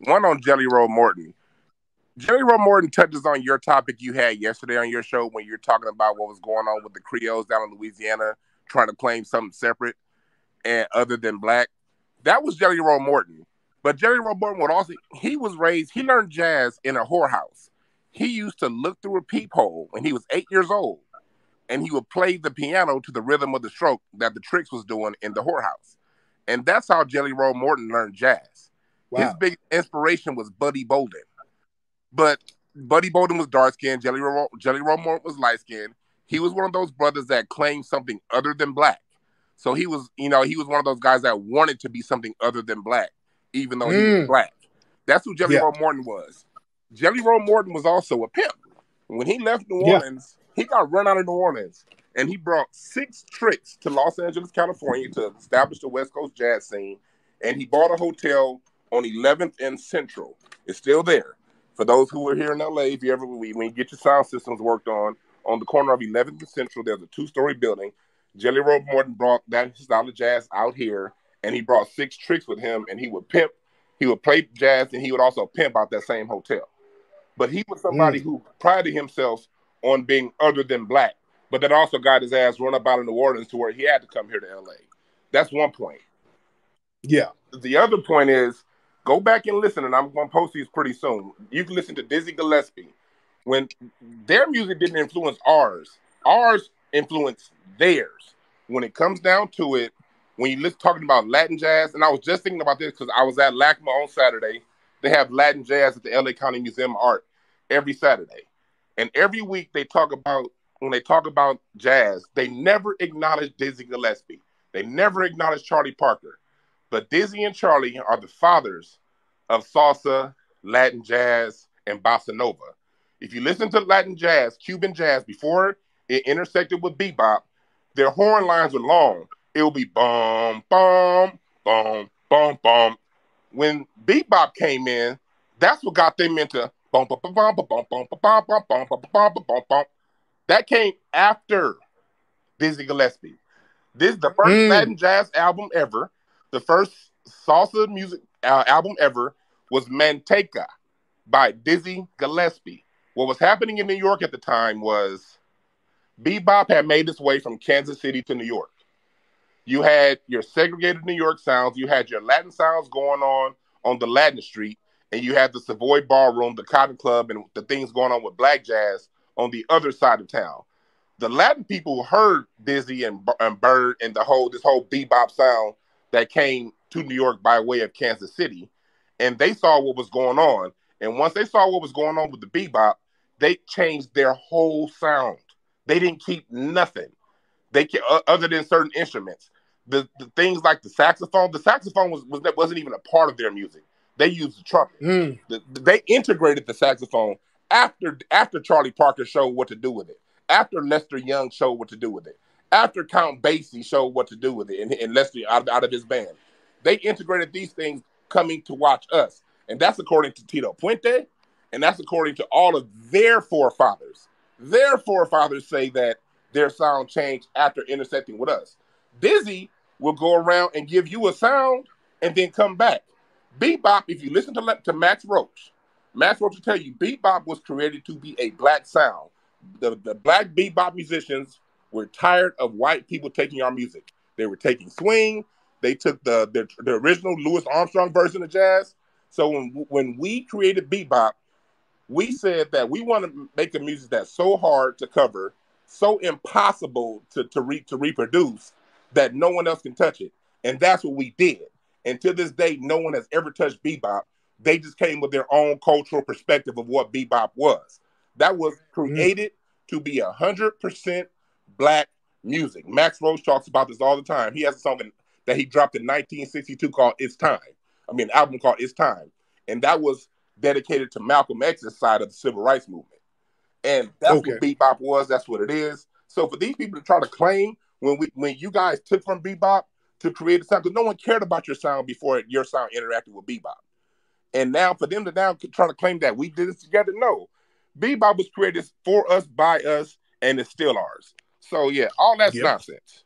One on Jelly Roll Morton. Jelly Roll Morton touches on your topic you had yesterday on your show when you're talking about what was going on with the Creoles down in Louisiana trying to claim something separate and other than black. That was Jelly Roll Morton. But Jelly Roll Morton would also, he learned jazz in a whorehouse. He used to look through a peephole when he was 8 years old, and he would play the piano to the rhythm of the stroke that the Tricks was doing in the whorehouse. And that's how Jelly Roll Morton learned jazz. Wow. His big inspiration was Buddy Bolden. But Buddy Bolden was dark-skinned, Jelly Roll Morton was light-skinned. He was one of those brothers that claimed something other than black. So he was one of those guys that wanted to be something other than black, even though he was black. That's who Jelly Roll Morton was. Jelly Roll Morton was also a pimp. When he left New Orleans, he got run out of New Orleans, and he brought 6 Tricks to Los Angeles, California to establish the West Coast jazz scene, and he bought a hotel on 11th and Central. It's still there. For those who are here in LA, if you ever, when you get your sound systems worked on the corner of 11th and Central, there's a 2-story building. Jelly Roll Morton brought that style of jazz out here, and he brought 6 Tricks with him, and he would play jazz, and he would also pimp out that same hotel. But he was somebody who prided himself on being other than black, but that also got his ass run up out of New Orleans to where he had to come here to LA. That's one point. Yeah. The other point is, go back and listen, and I'm going to post these pretty soon. You can listen to Dizzy Gillespie. When their music didn't influence ours influenced theirs. When it comes down to it, when you listen talking about Latin jazz, and I was just thinking about this because I was at LACMA on Saturday. They have Latin jazz at the LA County Museum of Art every Saturday. And every week when they talk about jazz, they never acknowledge Dizzy Gillespie. They never acknowledge Charlie Parker. But Dizzy and Charlie are the fathers of salsa, Latin jazz, and bossa nova. If you listen to Latin jazz, Cuban jazz, before it intersected with bebop, their horn lines were long. It would be bum, bum, bum, bum, bum. When bebop came in, that's what got them into bum, bum, bum, bum, bum, bum, bum, bum, bum, bum, bum, bum, bum, bum. That came after Dizzy Gillespie. This is the first Latin jazz album ever. The first salsa music album ever was Manteca by Dizzy Gillespie. What was happening in New York at the time was bebop had made its way from Kansas City to New York. You had your segregated New York sounds. You had your Latin sounds going on the Latin Street. And you had the Savoy Ballroom, the Cotton Club, and the things going on with black jazz on the other side of town. The Latin people heard Dizzy and Bird and this whole bebop sound that came to New York by way of Kansas City. And they saw what was going on. And once they saw what was going on with the bebop, they changed their whole sound. They didn't keep nothing. Other than certain instruments. The things like the saxophone wasn't even a part of their music. They used the trumpet. They integrated the saxophone after Charlie Parker showed what to do with it. After Lester Young showed what to do with it. After Count Basie showed what to do with it and Lester out of his band. They integrated these things coming to watch us. And that's according to Tito Puente, and that's according to all of their forefathers. Their forefathers say that their sound changed after intersecting with us. Dizzy will go around and give you a sound and then come back. Bebop, if you listen to Max Roach will tell you bebop was created to be a black sound. The black bebop musicians were tired of white people taking our music. They were taking swing. They took the original Louis Armstrong version of jazz. So when we created bebop, we said that we want to make a music that's so hard to cover, so impossible to reproduce that no one else can touch it. And that's what we did. And to this day, no one has ever touched bebop. They just came with their own cultural perspective of what bebop was. That was created to be 100% black music. Max Roach talks about this all the time. He has a song that he dropped in 1962 called It's Time. An album called It's Time. And that was dedicated to Malcolm X's side of the civil rights movement. And that's what bebop was. That's what it is. So for these people to try to claim when you guys took from bebop to create a sound, because no one cared about your sound before your sound interacted with bebop. And now for them to now try to claim that we did this together, no. Bebop was created for us, by us, and it's still ours. So yeah, all that's nonsense.